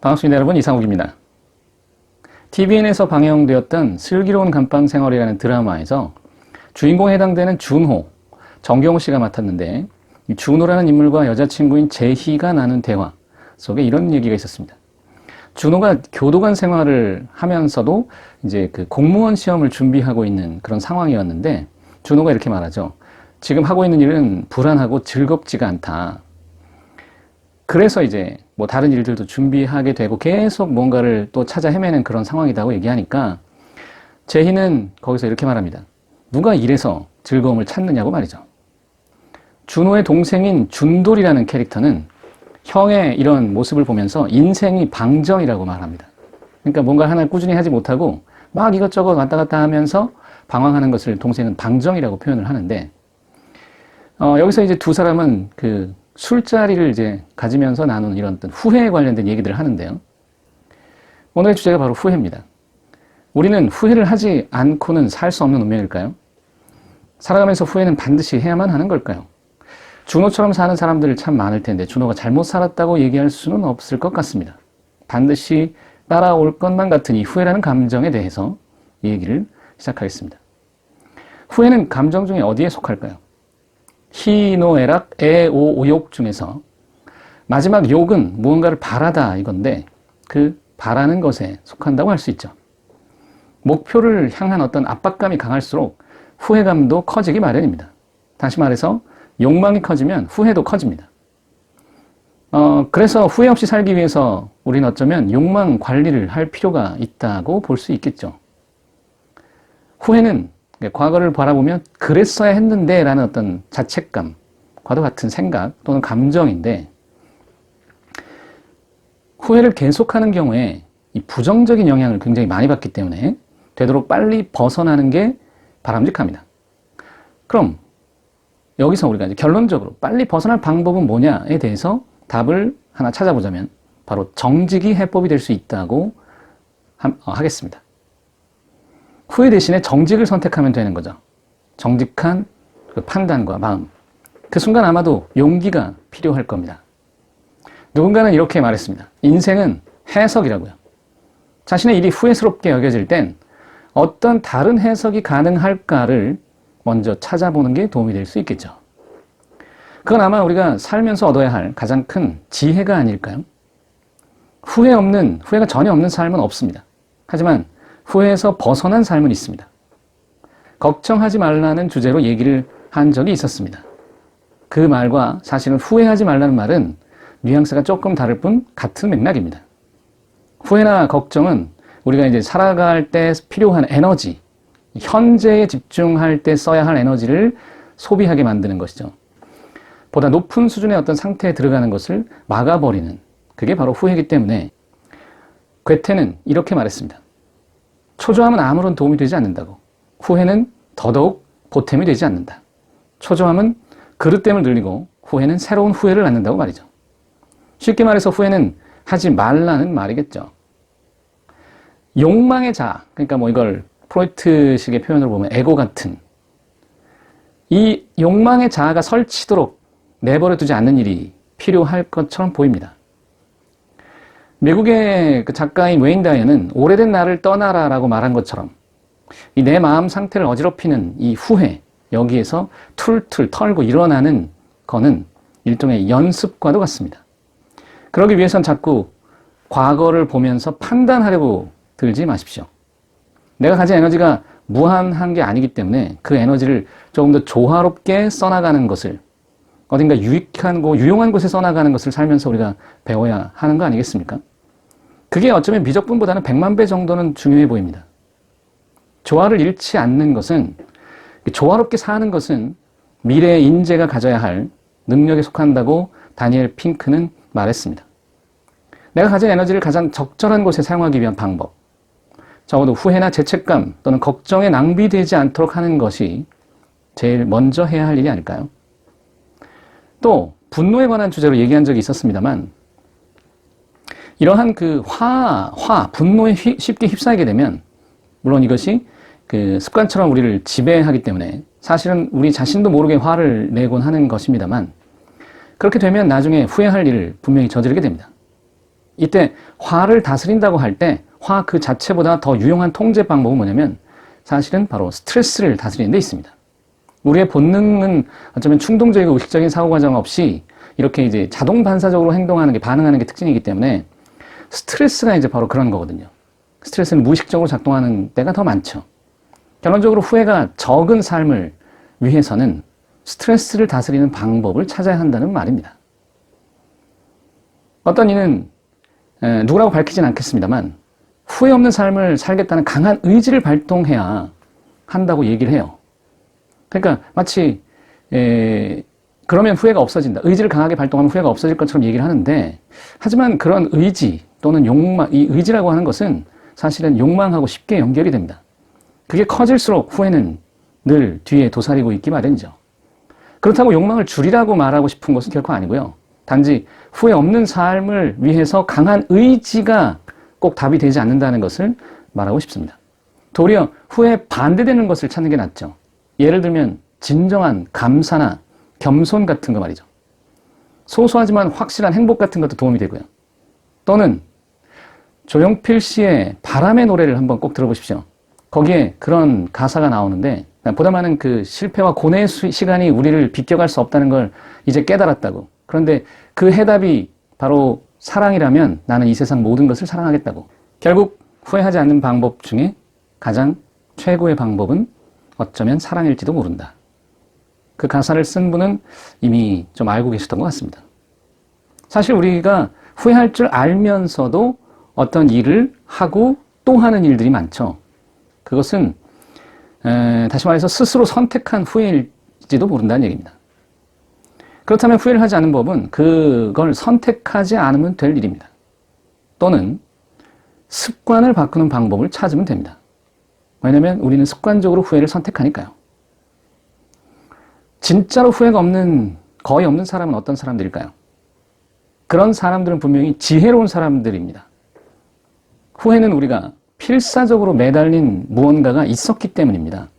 반갑습니다, 여러분. 이상욱입니다. TVN에서 방영되었던 슬기로운 감방 생활이라는 드라마에서 주인공에 해당되는 준호, 정경호 씨가 맡았는데, 이 준호라는 인물과 여자친구인 재희가 나눈 대화 속에 이런 얘기가 있었습니다. 준호가 교도관 생활을 하면서도 이제 그 공무원 시험을 준비하고 있는 그런 상황이었는데, 준호가 이렇게 말하죠. 지금 하고 있는 일은 불안하고 즐겁지가 않다. 그래서 이제 뭐 다른 일들도 준비하게 되고 계속 뭔가를 또 찾아 헤매는 그런 상황이라고 얘기하니까 재희는 거기서 이렇게 말합니다. 누가 이래서 즐거움을 찾느냐고 말이죠. 준호의 동생인 준돌이라는 캐릭터는 형의 이런 모습을 보면서 인생이 방정이라고 말합니다. 그러니까 뭔가 하나 꾸준히 하지 못하고 막 이것저것 왔다 갔다 하면서 방황하는 것을 동생은 방정이라고 표현을 하는데, 여기서 이제 두 사람은 그 술자리를 이제 가지면서 나눈 이런 어떤 후회에 관련된 얘기들을 하는데요. 오늘의 주제가 바로 후회입니다. 우리는 후회를 하지 않고는 살 수 없는 운명일까요? 살아가면서 후회는 반드시 해야만 하는 걸까요? 준호처럼 사는 사람들 참 많을 텐데 준호가 잘못 살았다고 얘기할 수는 없을 것 같습니다. 반드시 따라올 것만 같은 이 후회라는 감정에 대해서 얘기를 시작하겠습니다. 후회는 감정 중에 어디에 속할까요? 희노애락, 애오오욕 중에서 마지막 욕은 무언가를 바라다 이건데 그 바라는 것에 속한다고 할 수 있죠. 목표를 향한 어떤 압박감이 강할수록 후회감도 커지기 마련입니다. 다시 말해서 욕망이 커지면 후회도 커집니다. 그래서 후회 없이 살기 위해서 우리는 어쩌면 욕망 관리를 할 필요가 있다고 볼 수 있겠죠. 후회는 과거를 바라보면 그랬어야 했는데 라는 어떤 자책감과도 같은 생각 또는 감정인데, 후회를 계속하는 경우에 이 부정적인 영향을 굉장히 많이 받기 때문에 되도록 빨리 벗어나는 게 바람직합니다. 그럼 여기서 우리가 이제 결론적으로 빨리 벗어날 방법은 뭐냐에 대해서 답을 하나 찾아보자면 바로 정직이 해법이 될 수 있다고 하겠습니다. 후회 대신에 정직을 선택하면 되는 거죠. 정직한 그 판단과 마음. 그 순간 아마도 용기가 필요할 겁니다. 누군가는 이렇게 말했습니다. 인생은 해석이라고요. 자신의 일이 후회스럽게 여겨질 땐 어떤 다른 해석이 가능할까를 먼저 찾아보는 게 도움이 될 수 있겠죠. 그건 아마 우리가 살면서 얻어야 할 가장 큰 지혜가 아닐까요? 후회가 전혀 없는 삶은 없습니다. 하지만 후회에서 벗어난 삶은 있습니다. 걱정하지 말라는 주제로 얘기를 한 적이 있었습니다. 그 말과 사실은 후회하지 말라는 말은 뉘앙스가 조금 다를 뿐 같은 맥락입니다. 후회나 걱정은 우리가 이제 살아갈 때 필요한 에너지, 현재에 집중할 때 써야 할 에너지를 소비하게 만드는 것이죠. 보다 높은 수준의 어떤 상태에 들어가는 것을 막아버리는, 그게 바로 후회이기 때문에 괴테는 이렇게 말했습니다. 초조함은 아무런 도움이 되지 않는다고. 후회는 더더욱 보탬이 되지 않는다. 초조함은 그릇됨을 늘리고 후회는 새로운 후회를 낳는다고 말이죠. 쉽게 말해서 후회는 하지 말라는 말이겠죠. 욕망의 자아, 그러니까 뭐 이걸 프로이트식의 표현으로 보면 에고 같은 이 욕망의 자아가 설치도록 내버려 두지 않는 일이 필요할 것처럼 보입니다. 미국의 그 작가인 웨인 다이어는 오래된 나를 떠나라라고 말한 것처럼 이 내 마음 상태를 어지럽히는 이 후회, 여기에서 툴툴 털고 일어나는 거는 일종의 연습과도 같습니다. 그러기 위해선 자꾸 과거를 보면서 판단하려고 들지 마십시오. 내가 가진 에너지가 무한한 게 아니기 때문에 그 에너지를 조금 더 조화롭게 써나가는 것을, 어딘가 유익하고 유용한 곳에 써나가는 것을 살면서 우리가 배워야 하는 거 아니겠습니까? 그게 어쩌면 미적분보다는 100만 배 정도는 중요해 보입니다. 조화를 잃지 않는 것은, 조화롭게 사는 것은 미래의 인재가 가져야 할 능력에 속한다고 다니엘 핑크는 말했습니다. 내가 가진 에너지를 가장 적절한 곳에 사용하기 위한 방법, 적어도 후회나 죄책감 또는 걱정에 낭비되지 않도록 하는 것이 제일 먼저 해야 할 일이 아닐까요? 또 분노에 관한 주제로 얘기한 적이 있었습니다만, 이러한 그 분노에 쉽게 휩싸이게 되면, 물론 이것이 그 습관처럼 우리를 지배하기 때문에 사실은 우리 자신도 모르게 화를 내곤 하는 것입니다만, 그렇게 되면 나중에 후회할 일을 분명히 저지르게 됩니다. 이때 화를 다스린다고 할 때 화 그 자체보다 더 유용한 통제 방법은 뭐냐면 사실은 바로 스트레스를 다스리는 데 있습니다. 우리의 본능은 어쩌면 충동적이고 의식적인 사고 과정 없이 이렇게 이제 자동 반사적으로 행동하는 게, 반응하는 게 특징이기 때문에 스트레스가 이제 바로 그런 거거든요. 스트레스는 무의식적으로 작동하는 때가 더 많죠. 결론적으로 후회가 적은 삶을 위해서는 스트레스를 다스리는 방법을 찾아야 한다는 말입니다. 어떤 이는 누구라고 밝히진 않겠습니다만 후회 없는 삶을 살겠다는 강한 의지를 발동해야 한다고 얘기를 해요. 그러니까 마치 그러면 후회가 없어진다. 의지를 강하게 발동하면 후회가 없어질 것처럼 얘기를 하는데, 하지만 그런 의지 또는 욕망, 이 의지라고 하는 것은 사실은 욕망하고 쉽게 연결이 됩니다. 그게 커질수록 후회는 늘 뒤에 도사리고 있기 마련이죠. 그렇다고 욕망을 줄이라고 말하고 싶은 것은 결코 아니고요. 단지 후회 없는 삶을 위해서 강한 의지가 꼭 답이 되지 않는다는 것을 말하고 싶습니다. 도리어 후회에 반대되는 것을 찾는 게 낫죠. 예를 들면 진정한 감사나 겸손 같은 거 말이죠. 소소하지만 확실한 행복 같은 것도 도움이 되고요. 또는 조용필 씨의 바람의 노래를 한번 꼭 들어보십시오. 거기에 그런 가사가 나오는데, 보다 많은 그 실패와 고뇌의 시간이 우리를 비껴갈 수 없다는 걸 이제 깨달았다고. 그런데 그 해답이 바로 사랑이라면 나는 이 세상 모든 것을 사랑하겠다고. 결국 후회하지 않는 방법 중에 가장 최고의 방법은 어쩌면 사랑일지도 모른다. 그 가사를 쓴 분은 이미 좀 알고 계셨던 것 같습니다. 사실 우리가 후회할 줄 알면서도 어떤 일을 하고 또 하는 일들이 많죠. 그것은 다시 말해서 스스로 선택한 후회일지도 모른다는 얘기입니다. 그렇다면 후회를 하지 않는 법은 그걸 선택하지 않으면 될 일입니다. 또는 습관을 바꾸는 방법을 찾으면 됩니다. 왜냐하면 우리는 습관적으로 후회를 선택하니까요. 진짜로 후회가 거의 없는 사람은 어떤 사람들일까요? 그런 사람들은 분명히 지혜로운 사람들입니다. 후회는 우리가 필사적으로 매달린 무언가가 있었기 때문입니다.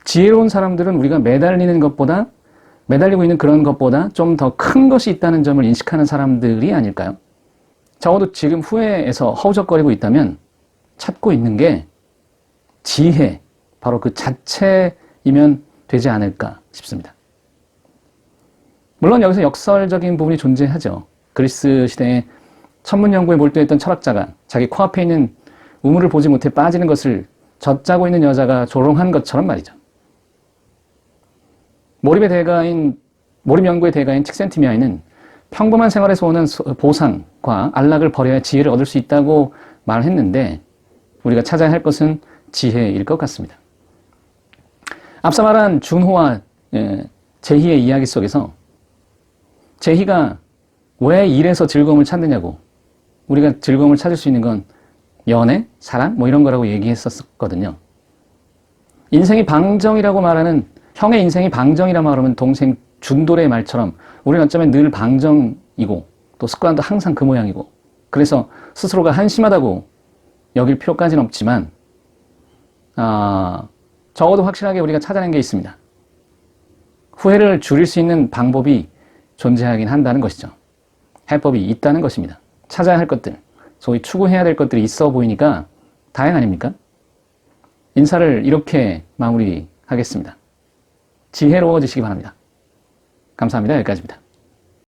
지혜로운 사람들은 우리가 매달리고 있는 그런 것보다 좀 더 큰 것이 있다는 점을 인식하는 사람들이 아닐까요? 적어도 지금 후회에서 허우적거리고 있다면 찾고 있는 게 지혜, 바로 그 자체이면 되지 않을까 싶습니다. 물론 여기서 역설적인 부분이 존재하죠. 그리스 시대에 천문 연구에 몰두했던 철학자가 자기 코앞에 있는 우물을 보지 못해 빠지는 것을 젖자고 있는 여자가 조롱한 것처럼 말이죠. 몰입 연구의 대가인 칙센티미아이는 평범한 생활에서 오는 보상과 안락을 버려야 지혜를 얻을 수 있다고 말했는데, 우리가 찾아야 할 것은 지혜일 것 같습니다. 앞서 말한 준호와 제희의 이야기 속에서 제희가 왜 일에서 즐거움을 찾느냐고, 우리가 즐거움을 찾을 수 있는 건 연애, 사랑 이런 거라고 얘기했었거든요. 인생이 방정이라고 말하는, 형의 인생이 방정이라고 말하면 동생 준돌의 말처럼 우리는 어쩌면 늘 방정이고 또 습관도 항상 그 모양이고, 그래서 스스로가 한심하다고 여길 필요까지는 없지만 적어도 확실하게 우리가 찾아낸 게 있습니다. 후회를 줄일 수 있는 방법이 존재하긴 한다는 것이죠. 해법이 있다는 것입니다. 찾아야 할 것들, 소위 추구해야 될 것들이 있어 보이니까 다행 아닙니까? 인사를 이렇게 마무리하겠습니다. 지혜로워지시기 바랍니다. 감사합니다. 여기까지입니다.